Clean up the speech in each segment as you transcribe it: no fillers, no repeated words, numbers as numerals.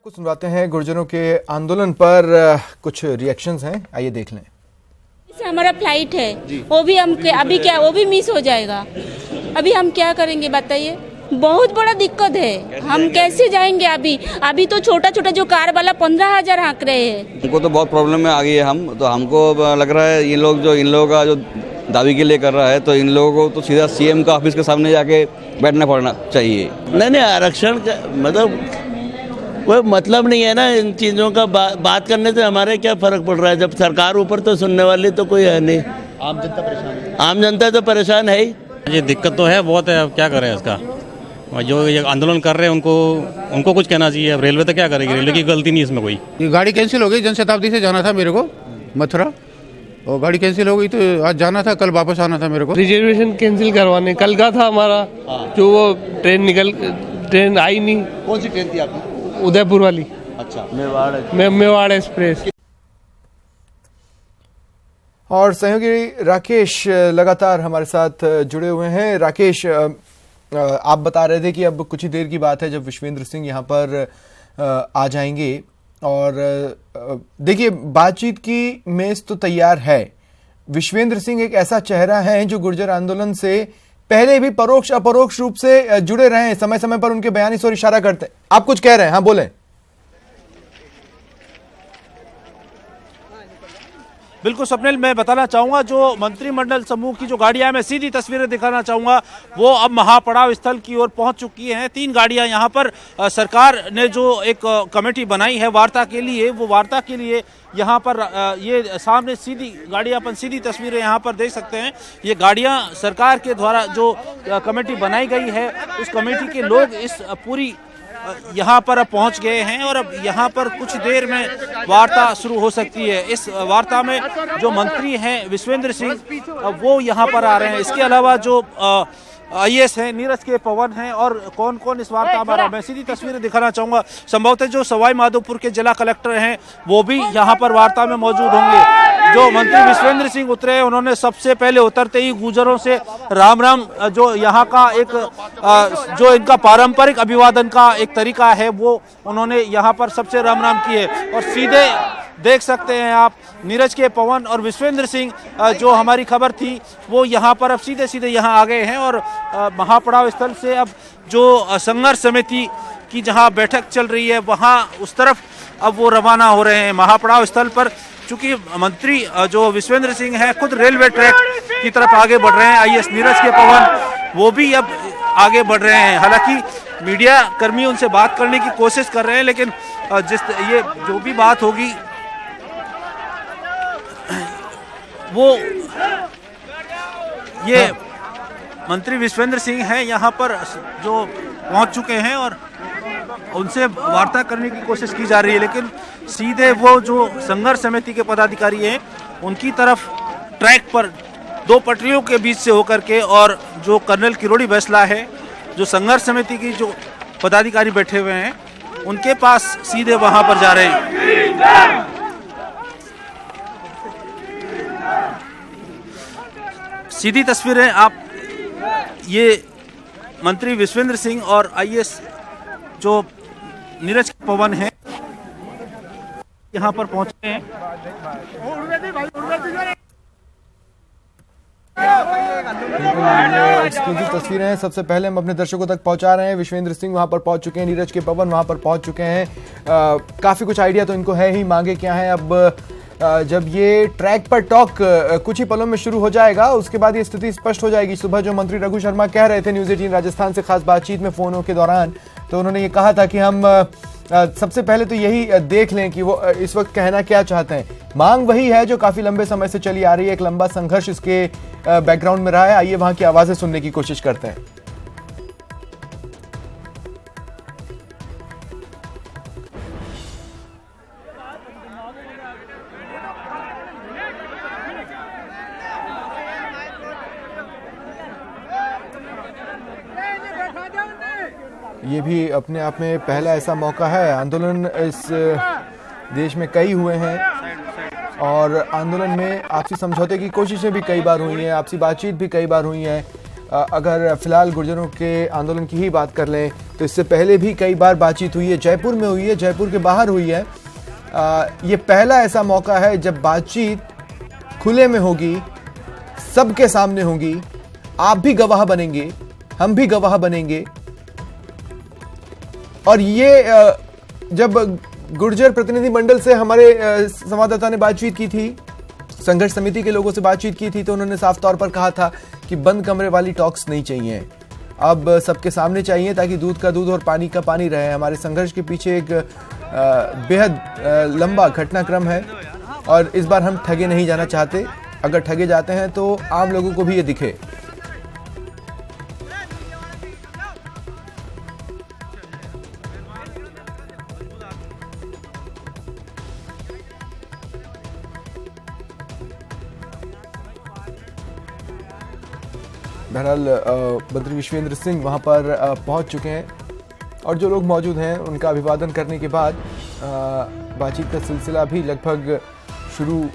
कुछ सुनवाते हैं गुर्जरों के आंदोलन पर कुछ रिएक्शंस हैं, आइए देख लें। हमारा फ्लाइट है वो भी हम अभी क्या वो भी मिस हो जाएगा। अभी हम क्या करेंगे बताइए, बहुत बड़ा दिक्कत है। हम कैसे जाएंगे? अभी तो छोटा छोटा जो कार वाला 15,000 हाँक रहे हैं। हमको तो बहुत प्रॉब्लम में आ गई है। हमको लग रहा है इन लोगों का जो दावी के लिए कर रहा है, तो इन लोगों को तो सीधा सीएम का ऑफिस के सामने जाके बैठना पड़ना चाहिए। नहीं आरक्षण का मतलब कोई मतलब नहीं है ना इन चीज़ों का। बात करने से हमारे क्या फ़र्क पड़ रहा है जब सरकार ऊपर तो सुनने वाली तो कोई है नहीं। आम जनता परेशान है। आम जनता तो परेशान है ही। ये दिक्कत तो है बहुत है, अब क्या करें इसका। और जो ये आंदोलन कर रहे हैं उनको कुछ कहना चाहिए। अब रेलवे तो क्या करेगी, रेलवे की गलती नहीं इसमें कोई। ये गाड़ी कैंसिल हो गई, जनशताब्दी से जाना था मेरे को मथुरा, और गाड़ी कैंसिल हो गई तो आज जाना था, कल वापस आना था मेरे को। रिजर्वेशन कैंसिल करवाने कल का था हमारा, जो वो ट्रेन आई नहीं। कौन सी ट्रेन थी आपकी? उदयपुर वाली। अच्छा, मेवाड़ एक्सप्रेस। और सहयोगी राकेश लगातार हमारे साथ जुड़े हुए हैं। राकेश, आप बता रहे थे कि अब कुछ ही देर की बात है जब विश्वेंद्र सिंह यहाँ पर आ जाएंगे, और देखिए बातचीत की मेज तो तैयार है। विश्वेंद्र सिंह एक ऐसा चेहरा है जो गुर्जर आंदोलन से पहले भी परोक्ष अपरोक्ष रूप से जुड़े रहे हैं, समय समय पर उनके बयान इस ओर इशारा करते हैं। आप कुछ कह रहे हैं, हाँ बोलें। बिल्कुल स्वप्निल, मैं बताना चाहूँगा जो मंत्रिमंडल समूह की जो गाड़ियां, मैं सीधी तस्वीरें दिखाना चाहूँगा, वो अब महापड़ाव स्थल की ओर पहुंच चुकी हैं। 3 गाड़ियां यहाँ पर सरकार ने जो एक कमेटी बनाई है वार्ता के लिए, वो वार्ता के लिए यहाँ पर ये सामने सीधी गाड़ियां, अपन सीधी तस्वीरें यहाँ पर देख सकते हैं। ये गाड़ियाँ सरकार के द्वारा जो कमेटी बनाई गई है, उस कमेटी के लोग इस पूरी यहाँ पर अब पहुँच गए हैं, और अब यहाँ पर कुछ देर में वार्ता शुरू हो सकती है। इस वार्ता में जो मंत्री हैं विश्वेंद्र सिंह, वो यहाँ पर आ रहे हैं। इसके अलावा जो आईएएस हैं नीरज के पवन हैं, और कौन कौन इस वार्ता में आ रहा है, मैं सीधी तस्वीरें दिखाना चाहूँगा। संभवतः जो सवाई माधोपुर के जिला कलेक्टर हैं वो भी यहाँ पर वार्ता में मौजूद होंगे। जो मंत्री विश्वेंद्र सिंह उतरे हैं, उन्होंने सबसे पहले उतरते ही गुर्जरों से राम राम, जो यहाँ का एक जो इनका पारंपरिक अभिवादन का एक तरीका है, वो उन्होंने यहाँ पर सबसे राम राम किए। और सीधे देख सकते हैं आप नीरज के पवन और विश्वेंद्र सिंह, जो हमारी खबर थी वो यहाँ पर अब सीधे सीधे यहाँ आ गए हैं, और महापड़ाव स्थल से अब जो संघर्ष समिति की जहाँ बैठक चल रही है वहाँ उस तरफ अब वो रवाना हो रहे हैं। महापड़ाव स्थल पर चूंकि मंत्री जो विश्वेंद्र सिंह हैं खुद रेलवे ट्रैक की तरफ आगे बढ़ रहे हैं, आईएएस नीरज के पवन वो भी अब आगे बढ़ रहे हैं। हालांकि मीडिया कर्मी उनसे बात करने की कोशिश कर रहे हैं, लेकिन ये जो भी बात होगी वो ये मंत्री विश्वेंद्र सिंह हैं यहाँ पर जो पहुँच चुके हैं, और उनसे वार्ता करने की कोशिश की जा रही है। लेकिन सीधे वो जो संघर्ष समिति के पदाधिकारी हैं उनकी तरफ ट्रैक पर 2 पटरियों के बीच से होकर के, और जो कर्नल किरोड़ी बैसला है, जो संघर्ष समिति की जो पदाधिकारी बैठे हुए हैं, उनके पास सीधे वहां पर जा रहे हैं। सीधी तस्वीरें आप, ये मंत्री विश्वेंद्र सिंह और आईएएस जो नीरज पवन हैं यहाँ पर पहुंचे हैं। एक्सक्लूसिव तस्वीरें हैं, सबसे पहले हम अपने दर्शकों तक पहुंचा रहे हैं। विश्वेंद्र सिंह वहां पर पहुंच चुके हैं, नीरज के पवन वहां पर पहुंच चुके हैं। काफी कुछ आइडिया तो इनको है ही, मांगे क्या है। अब जब ये ट्रैक पर टॉक कुछ ही पलों में शुरू हो जाएगा, उसके बाद ये स्थिति स्पष्ट हो जाएगी। सुबह जो मंत्री रघु शर्मा कह रहे थे न्यूज़ 18 राजस्थान से खास बातचीत में फोनों के दौरान, तो उन्होंने ये कहा था कि हम सबसे पहले तो यही देख लें कि वो इस वक्त कहना क्या चाहते हैं। मांग वही है जो काफी लंबे समय से चली आ रही है, एक लंबा संघर्ष इसके बैकग्राउंड में रहा है। आइए वहां की आवाजें सुनने की कोशिश करते हैं। ये भी अपने आप में पहला ऐसा मौका है। आंदोलन इस देश में कई हुए हैं, और आंदोलन में आपसी समझौते की कोशिशें भी कई बार हुई हैं, आपसी बातचीत भी कई बार हुई है। अगर फिलहाल गुर्जरों के आंदोलन की ही बात कर लें तो इससे पहले भी कई बार बातचीत हुई है, जयपुर में हुई है, जयपुर के बाहर हुई है। ये पहला ऐसा मौका है जब बातचीत खुले में होगी, सबके सामने होगी, आप भी गवाह बनेंगे, हम भी गवाह बनेंगे। और ये जब गुर्जर प्रतिनिधि मंडल से हमारे संवाददाता ने बातचीत की थी, संघर्ष समिति के लोगों से बातचीत की थी, तो उन्होंने साफ तौर पर कहा था कि बंद कमरे वाली टॉक्स नहीं चाहिए, अब सबके सामने चाहिए ताकि दूध का दूध और पानी का पानी रहे। हमारे संघर्ष के पीछे एक बेहद लंबा घटनाक्रम है और इस बार हम ठगे नहीं जाना चाहते। अगर ठगे जाते हैं तो आम लोगों को भी ये दिखे। बहरहाल मंत्री विश्वेंद्र सिंह वहां पर पहुंच चुके हैं और जो लोग मौजूद हैं उनका अभिवादन करने के बाद बातचीत का सिलसिला भी लगभग शुरू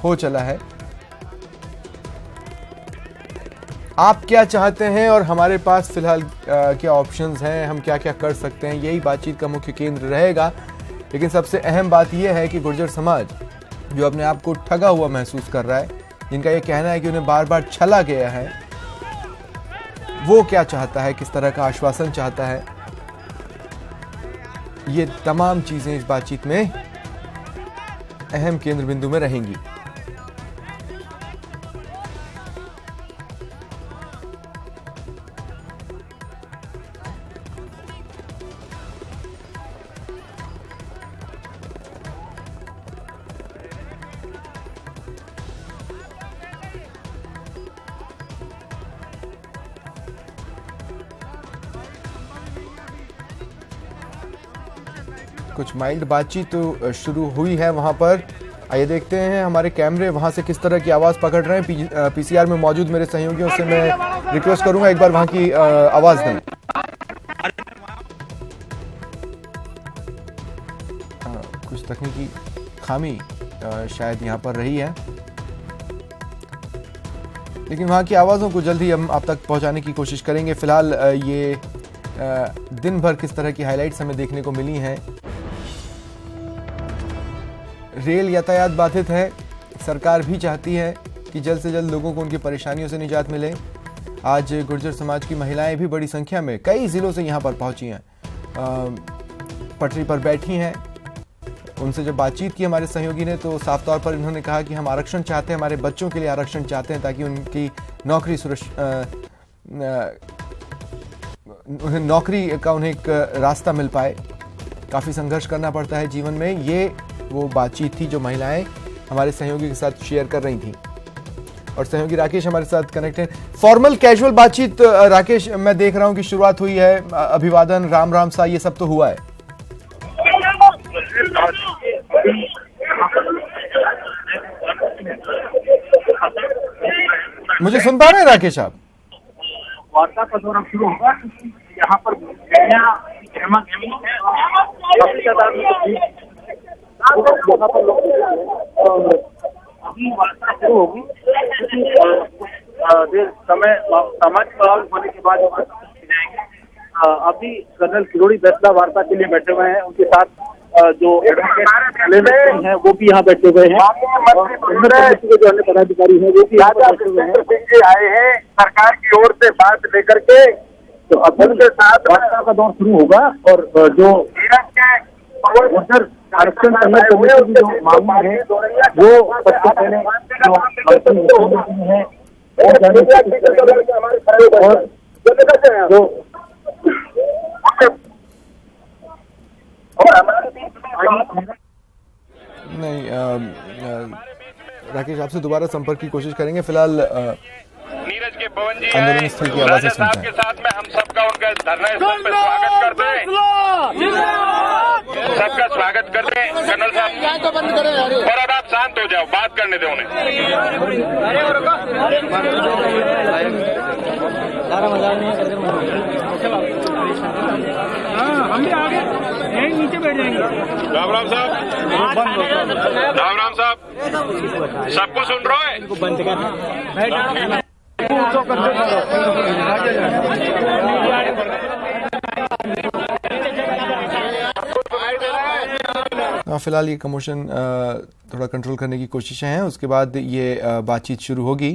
हो चला है। आप क्या चाहते हैं और हमारे पास फिलहाल क्या ऑप्शंस हैं, हम क्या क्या कर सकते हैं, यही बातचीत का मुख्य केंद्र रहेगा। लेकिन सबसे अहम बात यह है कि गुर्जर समाज जो अपने आप को ठगा हुआ महसूस कर रहा है, जिनका ये कहना है कि उन्हें बार बार छला गया है, वो क्या चाहता है, किस तरह का आश्वासन चाहता है, ये तमाम चीजें इस बातचीत में अहम केंद्र बिंदु में रहेंगी। कुछ माइल्ड बातचीत तो शुरू हुई है वहां पर। आइए देखते हैं हमारे कैमरे वहां से किस तरह की आवाज पकड़ रहे हैं। पीसीआर में मौजूद मेरे सहयोगियों से मैं रिक्वेस्ट करूंगा एक बार वहां की आवाज दें। कुछ तकनीकी खामी शायद यहां पर रही है, लेकिन वहां की आवाजों को जल्द ही हम आप तक पहुंचाने की कोशिश करेंगे। फिलहाल ये दिन भर किस तरह की हाइलाइट्स हमें देखने को मिली हैं। रेल यातायात बाधित है, सरकार भी चाहती है कि जल्द से जल्द लोगों को उनकी परेशानियों से निजात मिले। आज गुर्जर समाज की महिलाएं भी बड़ी संख्या में कई जिलों से यहां पर पहुंची हैं, पटरी पर बैठी हैं। उनसे जब बातचीत की हमारे सहयोगी ने तो साफ तौर पर इन्होंने कहा कि हम आरक्षण चाहते हैं, हमारे बच्चों के लिए आरक्षण चाहते हैं ताकि उनकी नौकरी का उन्हें एक रास्ता मिल पाए। काफ़ी संघर्ष करना पड़ता है जीवन में। ये वो बातचीत थी जो महिलाएं हमारे सहयोगी के साथ शेयर कर रही थी। और सहयोगी राकेश हमारे साथ कनेक्ट है। फॉर्मल कैजुअल बातचीत राकेश, मैं देख रहा हूं कि शुरुआत हुई है, अभिवादन, राम राम सा, ये सब तो हुआ है। मुझे सुन पा रहे हैं राकेश आप? वार्ता का दौरान शुरू होगा। यहाँ पर अभी वार्ता शुरू होगी। समय सामाजिक प्रभाव होने के बाद वार्ता जाएंगे। अभी कर्नल किरोड़ी बैसला वार्ता के लिए बैठे हुए हैं। उनके साथ जो एडवोकेट हैं वो भी यहाँ बैठे हुए हैं। जो अन्य पदाधिकारी हैं वो भी यहाँ बैठे हुए हैं। आए हैं सरकार की ओर से बात लेकर के, तो अब उनके साथ वार्ता का दौर शुरू होगा। और जो आरक्षण जो मांग है वो सबसे पहले है नहीं, राकेश आपसे दोबारा संपर्क की कोशिश करेंगे। फिलहाल नीरज के पवन जी आंदोलन स्थल की आवाजें सुनते हैं। के साथ में हम सबका उनका धरना स्थल पर स्वागत करते हैं। सबका स्वागत करते हैं कर्नल साहब। और अब आप शांत हो जाओ, बात करने दो उन्हें। हम भी आगे यहीं नीचे बैठ जाएंगे। राम राम साहब, राम राम साहब, सबको सुन रहा है? फिलहाल ये कमोशन थोड़ा कंट्रोल करने की कोशिशें हैं, उसके बाद ये बातचीत शुरू होगी।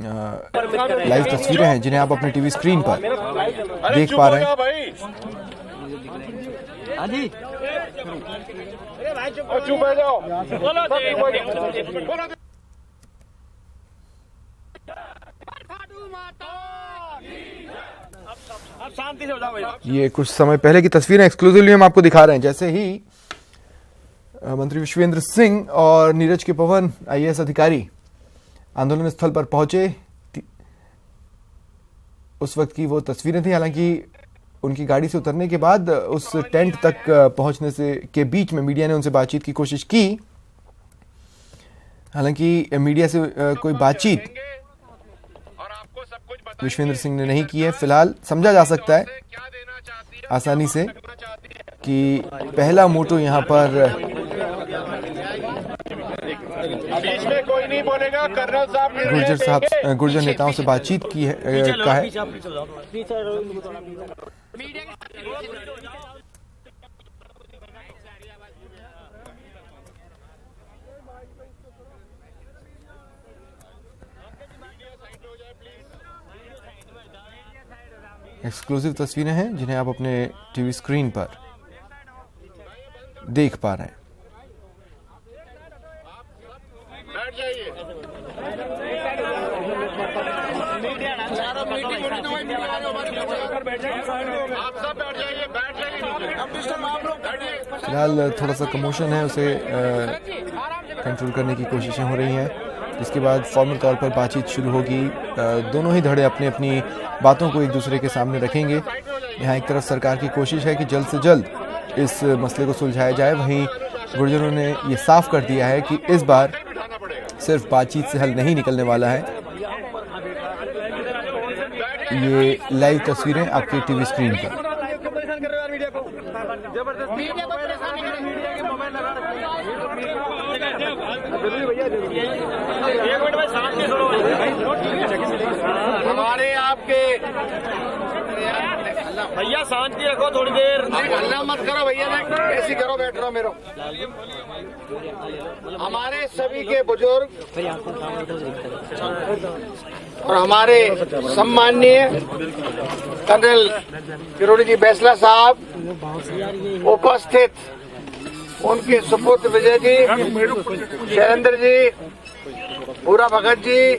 लाइव तस्वीरें हैं जिन्हें आप अपने टीवी स्क्रीन पर देख पा रहे हैं। ये कुछ समय पहले की तस्वीरें एक्सक्लूसिवली हम आपको दिखा रहे हैं। जैसे ही मंत्री विश्वेंद्र सिंह और नीरज के पवन IAS अधिकारी आंदोलन स्थल पर पहुंचे, उस वक्त की वो तस्वीरें थी। हालांकि उनकी गाड़ी से उतरने के बाद उस टेंट तक पहुंचने से के बीच में मीडिया ने उनसे बातचीत की कोशिश की। हालांकि मीडिया से कोई बातचीत विश्वेंद्र सिंह ने नहीं की है। फिलहाल समझा जा सकता है आसानी से कि पहला मोटो यहां पर कोई नहीं बोलेगा। कर्नल साहब गुर्जर नेताओं से बातचीत की है का है। एक्सक्लूसिव तस्वीरें हैं जिन्हें आप अपने टीवी स्क्रीन पर देख पा रहे हैं। फिलहाल थोड़ा सा कमोशन है, उसे कंट्रोल करने की कोशिशें हो रही हैं। इसके बाद फॉर्मल तौर पर बातचीत शुरू होगी। दोनों ही धड़े अपनी अपनी बातों को एक दूसरे के सामने रखेंगे। यहाँ एक तरफ सरकार की कोशिश है कि जल्द से जल्द इस मसले को सुलझाया जाए, वहीं गुर्जरों ने ये साफ कर दिया है कि इस बार सिर्फ बातचीत से हल नहीं निकलने वाला है। ये लाइव तस्वीरें आपके टीवी स्क्रीन पर। हमारे आपके भैया शांति रखो थोड़ी देर, हल्ला मत करो भैया, ऐसी करो, बैठ रहो मेरो। हमारे सभी के बुजुर्ग और हमारे सम्माननीय कर्नल किरोड़ी जी बैसला साहब उपस्थित, उनके सुपुत्र विजय जी, शैलेंद्र जी, पूरा भगत जी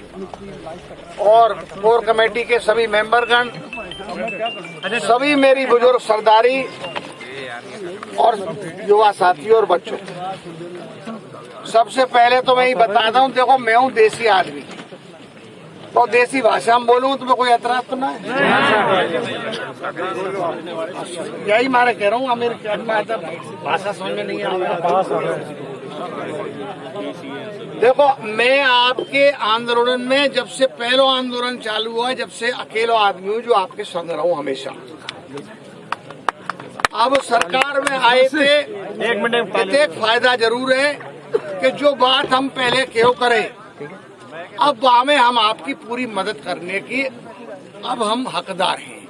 और कोर कमेटी के सभी मेंबरगण, सभी मेरी बुजुर्ग सरदारी और युवा साथियों और बच्चों, सबसे पहले तो मैं ये बताता हूँ, देखो मैं हूँ देसी आदमी, तो देसी भाषा में बोलूँ तो कोई एतराज तो ना है। यही मारे कह रहा हूँ, मेरी भाषा समझ में नहीं आ रहा। देखो मैं आपके आंदोलन में, जब से पहला आंदोलन चालू हुआ, जब से अकेला आदमी हूँ जो आपके संग रहा हूँ हमेशा। अब सरकार में आए थे, एक फायदा जरूर है कि जो बात हम पहले क्यों करें, अब हमें हम आपकी पूरी मदद करने की अब हम हकदार हैं।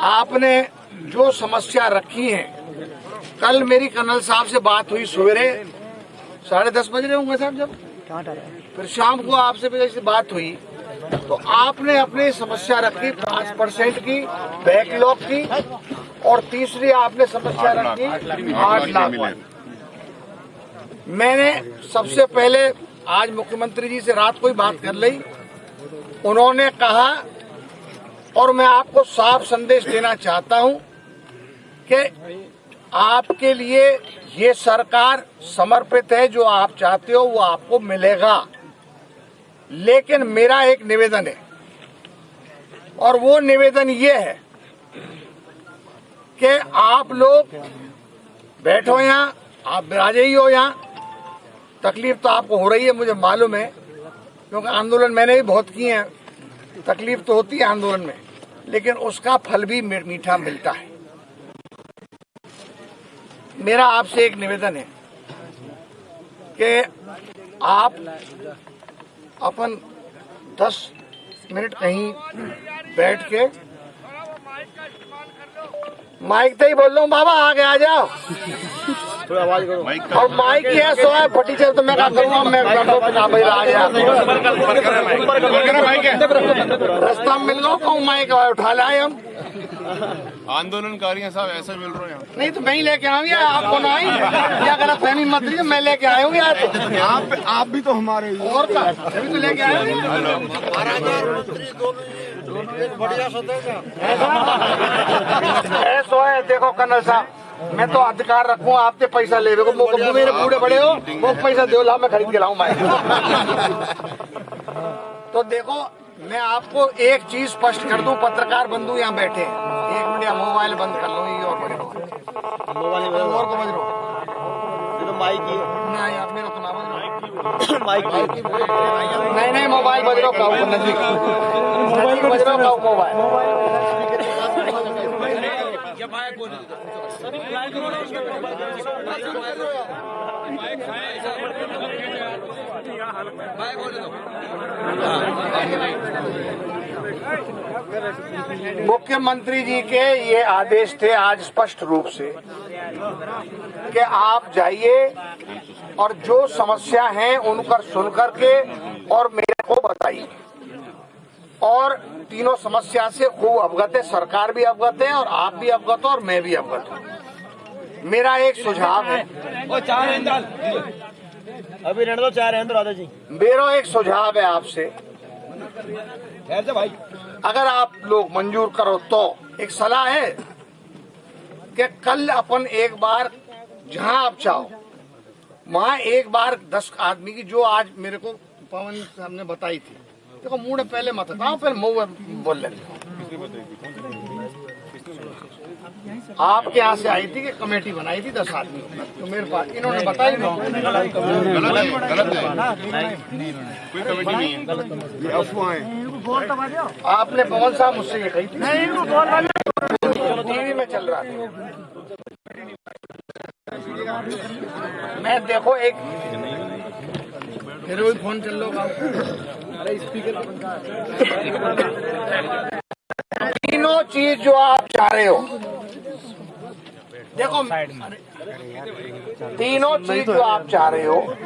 आपने जो समस्या रखी है, कल मेरी कर्नल साहब से बात हुई सवेरे 10:30 बज रहे होंगे साहब, जब फिर शाम को आपसे जैसे बात हुई तो आपने अपनी समस्या रखी 5% की बैकलॉग की, और तीसरी आपने समस्या रखी 8 लाख। मैंने सबसे पहले आज मुख्यमंत्री जी से रात को ही बात कर ली, उन्होंने कहा, और मैं आपको साफ संदेश देना चाहता हूं कि आपके लिए ये सरकार समर्पित है, जो आप चाहते हो वो आपको मिलेगा। लेकिन मेरा एक निवेदन है, और वो निवेदन ये है कि आप लोग बैठो यहाँ, आप विराजे ही हो यहाँ। तकलीफ तो आपको हो रही है, मुझे मालूम है, क्योंकि आंदोलन मैंने भी बहुत किए हैं। तकलीफ तो होती है आंदोलन में, लेकिन उसका फल भी मीठा मिलता है। मेरा आपसे एक निवेदन है कि आप अपन 10 मिनट कहीं बैठ के माइक तो ही बोल रहा हूँ बाबा, आगे आ जाओ, थोड़ा आवाज करो। और माइक ही है, सो है फटीचर, तो मैं क्या करूँगा, मैं आ गया रास्ता में मिल लो, कहूँ माइक उठा लाए हम आंदोलनकारी हैं साहब, ऐसे मिल रहे हैं। नहीं तो मैं ही लेके आऊँ या आपको ना आई, क्या गलत फहमी मत लीजिए, मैं लेके आया हूँ यार, आप भी तो हमारे और क्या अभी तो लेके आए ऐसा है। देखो कर्नल साहब, मैं तो अधिकार रखूँ आपसे पैसा ले को, मेरे बूढ़े बड़े हो, वो पैसा दो, ला मैं खरीद के लाऊं मैं। तो देखो मैं आपको एक चीज स्पष्ट कर दूं, पत्रकार बंधु यहाँ बैठे हैं, 1 मिनट या मोबाइल बंद कर लो, ये और बज रहा मोबाइल और को बज रहा, ये तो माइक ही ना यार, मेरा तो ना बज रहा माइक नहीं मोबाइल बज रहा, नजदीक बज रहा मोबाइल। मुख्यमंत्री जी के ये आदेश थे आज स्पष्ट रूप से कि आप जाइए और जो समस्या है उनका सुन करके और मेरे को बताइए, और तीनों समस्या से खूब अवगत है, सरकार भी अवगत है और आप भी अवगत हो और मैं भी अवगत हूँ। मेरा एक सुझाव है, अभी रहने दो, 4 हैं राधा जी। मेरा एक सुझाव है आपसे, भाई अगर आप लोग मंजूर करो तो एक सलाह है कि कल अपन एक बार जहां आप चाहो वहां एक बार 10 आदमी की, जो आज मेरे को पवन साहब ने बताई थी, देखो मुंह ने पहले मत बताओ, फिर मुंह बोल लेते। आपके यहाँ से आई थी कि कमेटी बनाई थी 10 आदमी, तो मेरे पास इन्होंने बताई गलत कोई कमेटी नहीं है, ये अफवाहें। आपने पवन साहब मुझसे ये कही थी, टीवी में चल रहा था। मैं देखो एक फिर वही फोन चल लो, अरे स्पीकर तीनों चीज जो आप चाह रहे हो, देखो तीनों चीज जो आप चाह रहे हो,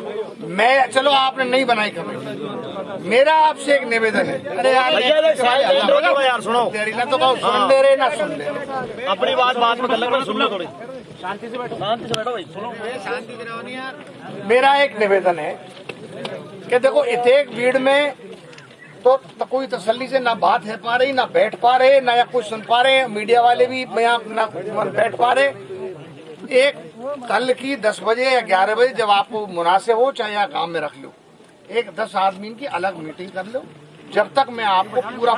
मैं चलो आपने नहीं बनाई कमेटी, मेरा आपसे एक निवेदन है, अरे यार सुनो, ना तो कहो सुन दे रहे ना सुन दे रहे, अपनी बात में कर लो, सुन लो, थोड़ी शांति से बैठो भाई, सुनो शांति से रहो यार। मेरा एक निवेदन है कि देखो इतेक भीड़ में तो कोई तसल्ली से ना बात है पा रही, ना बैठ पा रहे, ना या कुछ सुन पा रहे, मीडिया वाले भी यहाँ ना बैठ पा रहे। एक कल की 10 बजे या 11 बजे जब आपको मुनासिब हो, चाहे यहाँ काम में रख लो, एक 10 आदमी की अलग मीटिंग कर लो, जब तक मैं आपको पूरा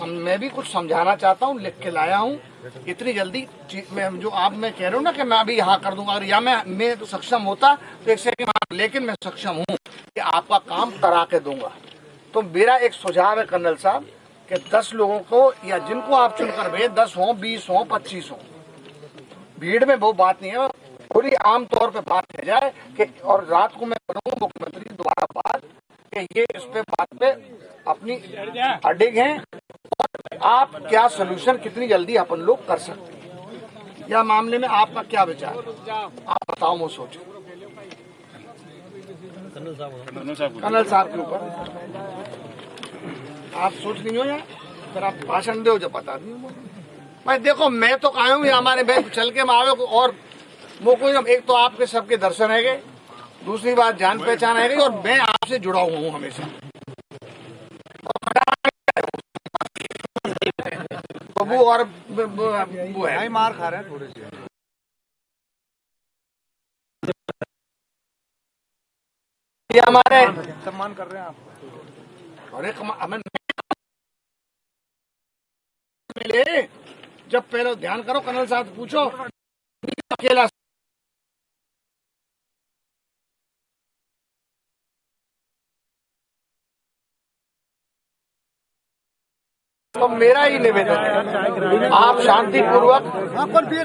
मैं भी कुछ समझाना चाहता हूँ, लिख के लाया हूँ। इतनी जल्दी मैं जो आप मैं कह रहा हूँ ना कि मैं अभी यहाँ कर दूंगा, अगर या मैं तो सक्षम होता तो 1 सेकंड, लेकिन मैं सक्षम हूँ कि आपका काम करा के दूंगा। तो मेरा एक सुझाव है कर्नल साहब कि 10 लोगों को या जिनको आप चुनकर भेज, 10 हो, 20 हो, 25 हो, भीड़ में वो बात नहीं है, पूरी आम तौर पे बात कह जाए कि, और रात को मैं करूँ मुख्यमंत्री दोबारा बात कि ये इस पे बात पे अपनी अडिग हैं और आप क्या सोल्यूशन कितनी जल्दी अपन लोग कर सकते हैं, या मामले में आपका क्या विचार, आप बताओ, मैं सोचो कर्नल साहब के ऊपर आप सोच नहीं हो, या फिर आप भाषण दो जब बता दी। भाई देखो मैं तो आया हूँ हमारे बैंक चल के आवे, और वो कोई एक तो आपके सबके दर्शन है, दूसरी बात जान पहचान है, और मैं आपसे जुड़ा हुआ हूँ हमेशा। तो वो और वो है मार खा रहे हैं थोड़े से, ये हमारे सम्मान कर रहे हैं आप, अरे हमें जब पहले ध्यान करो, कर्नल साहब पूछो अकेला तो मेरा ही निवेदन है, आप शांतिपूर्वक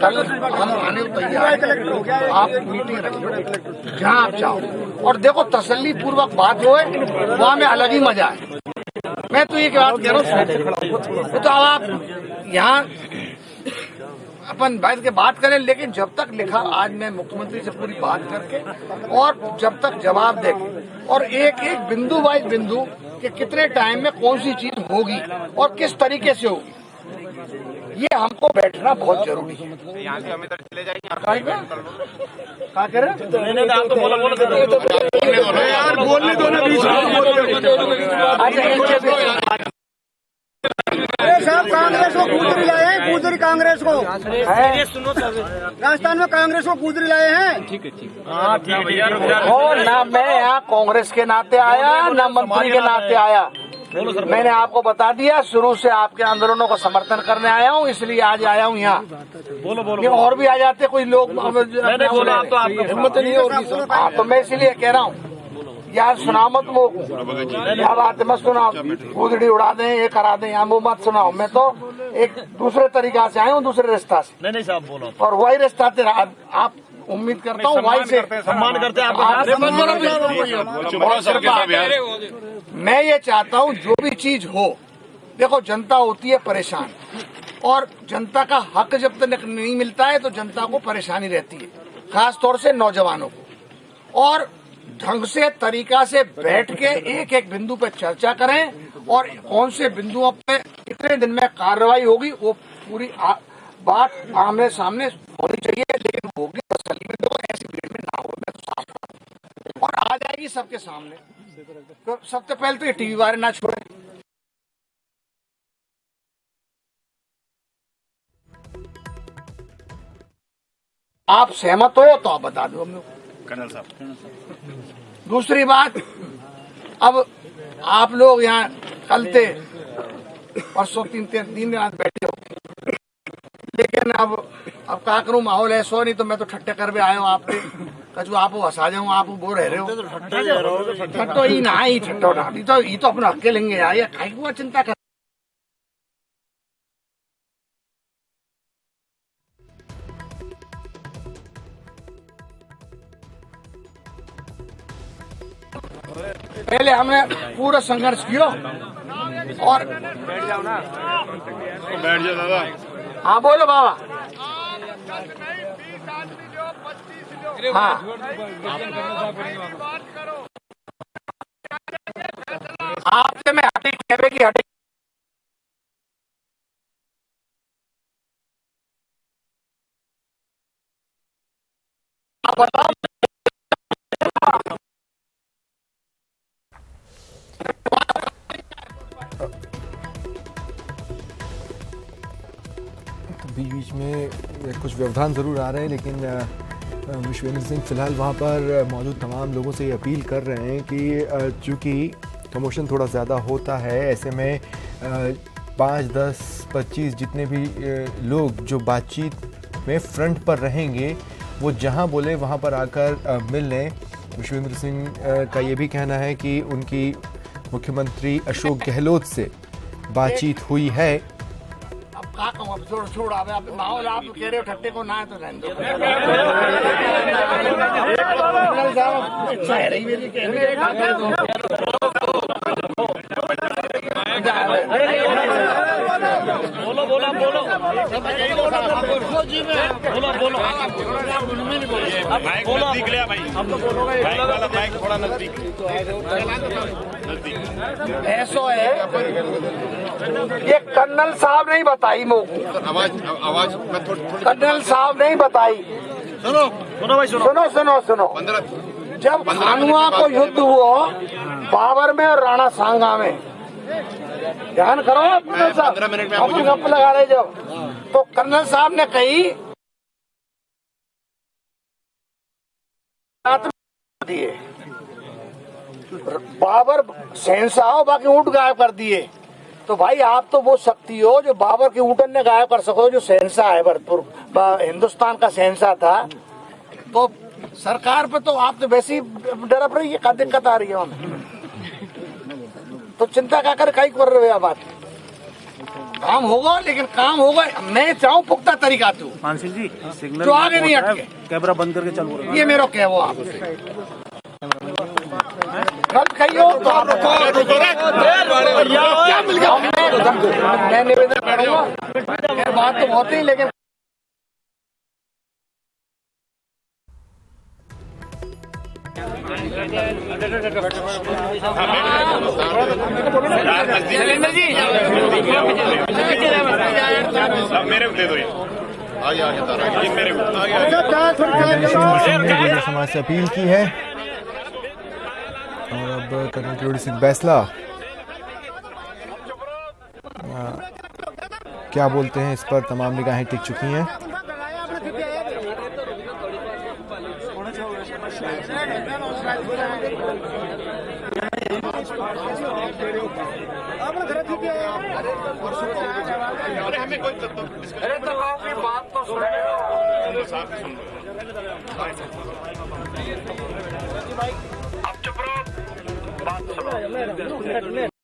कल हम आने को तैयार हैं। आप मीटिंग रखिए जहाँ आप चाहो, और देखो तसल्ली पूर्वक बात होए, वहाँ में अलग ही मजा है। मैं तो ये बात कह रहा हूँ, तो आप यहाँ अपन बैठ के बात करें, लेकिन जब तक लिखा, आज मैं मुख्यमंत्री से पूरी बात करके और जब तक जवाब देके और एक एक बिंदु बाई बिंदु कि कितने टाइम में कौन सी चीज होगी और किस तरीके से होगी, ये हमको बैठना बहुत जरूरी है। यहाँ से हम इधर चले जाएंगे, क्या कह रहे हैं? बोलने दो ना, साहब कांग्रेस को कूदरी लाए हैं, कूदरी कांग्रेस को राजस्थान में कांग्रेस को कूदरी लाए हैं। ठीक है। और ना मैं यहाँ कांग्रेस के नाते आया, ना मंत्री के नाते आया। मैंने आपको बता दिया, शुरू से आपके आंदोलनों को समर्थन करने आया हूँ, इसलिए आज आया हूँ यहाँ। बोलो और भी आ जाते कोई लोग, हिम्मत नहीं होगी। हाँ, तो मैं इसलिए कह रहा हूँ यार, सुनाओ मत वो, क्या बात है, मत सुनाओ, गुदड़ी उड़ा दें, ये करा दें, यहाँ वो मत सुनाओ। मैं तो एक दूसरे तरीका से आया हूँ, दूसरे रास्ता से। नहीं साहब बोलो, और वही रास्ता तेरा आप उम्मीद करता हूँ, वही से सम्मान करते हैं। मैं ये चाहता हूँ जो भी चीज हो, देखो जनता होती है परेशान, और जनता का हक जब तक नहीं मिलता है तो जनता को परेशानी रहती है, खास तौर से नौजवानों को। और ढंग से तरीका से बैठ के एक एक बिंदु पे चर्चा करें, और कौन से बिंदुओं पे कितने दिन में कार्रवाई होगी, वो पूरी बात आमने सामने होनी चाहिए। लेकिन होगी तसल्ली में, तो ऐसी भीड़ में ना हो, मैं तो साफ, और आ जाएगी सबके सामने। तो सबसे पहले तो ये टीवी वाले ना छोड़े। आप सहमत हो तो आप बता दो हम लोग। कर्नल साहब, दूसरी बात, अब आप लोग यहाँ कल थे, परसों तीन दिन बैठे हो, लेकिन अब क्या करूँ, माहौल ऐसा नहीं, तो मैं तो ठट्टे कर भी आया हूँ आप पे, कचू आप हंसा जाऊँ, आप वो रह रहे हो। ठट्टो ही ना, ही ठट्टो ना, ये तो अपना हक लेंगे यार, ये काहे को चिंता कर। पहले हमने पूरा संघर्ष किया, और बैठ जाओ ना, बैठ जाओ दादा। हाँ बोलो बाबा। हाँ, आपसे मैं हटी कहवे की हटी, आप बताओ। बीच बीच में कुछ व्यवधान ज़रूर आ रहे हैं, लेकिन विश्वेंद्र सिंह फिलहाल वहाँ पर मौजूद तमाम लोगों से ये अपील कर रहे हैं कि चूँकि कमोशन थोड़ा ज़्यादा होता है, ऐसे में 5, 10, 25 जितने भी लोग जो बातचीत में फ्रंट पर रहेंगे, वो जहाँ बोले वहाँ पर आकर मिल लें। विश्वेंद्र सिंह का ये भी कहना है कि उनकी मुख्यमंत्री अशोक गहलोत से बातचीत हुई है। अब क्या कहूँ, अब छोड़ आप माहौल आप कह रहे हो ठट्टे को, ना है तो रहने बोलो बोलो बोलो थोड़ा नजदीक। ऐसा है, ये कर्नल साहब नहीं बताई मोको, आवाज कर्नल साहब नहीं बताई। सुनो भाई, सुनो। जब खानुआ को युद्ध हुआ बाबर में और राणा सांगा में, ध्यान करो, कर्नल साहब अपनी गप लगा रहे जब, तो कर्नल साहब ने कही दिए बाबर शहंशाह हो, बाकी ऊंट गायब कर दिए। तो भाई आप तो वो शक्ति हो जो बाबर के ऊँटन ने गायब कर सको, जो शहंशाह है भरतपुर हिंदुस्तान का शहंशाह था। तो सरकार पे तो आप तो वैसे ही डरप रही है, क्या दिक्कत आ रही है हमें, तो चिंता क्या कर रहे हो बात। काम होगा, लेकिन काम होगा मैं चाहूँ पुख्ता तरीका तू मानसिंह जी सिग्नल जो आगे नहीं हटके कैमरा बंद करके चल रहा है। ये मेरा क्या वो आपसे गलत कही हो तो आप क्या मिल गया। मैं निवेदन करूँगा, बात तो बहुत ही, लेकिन मेरे दे दो ये मेरे गुर्जर समाज से अपील की है। और अब कर्नल किरोड़ी सिंह बैंसला क्या बोलते हैं, इस पर तमाम निगाहें टिक चुकी हैं। हमें कोई अरे तो आपकी बात तो सुन आप चुप रहो, बात सुनो।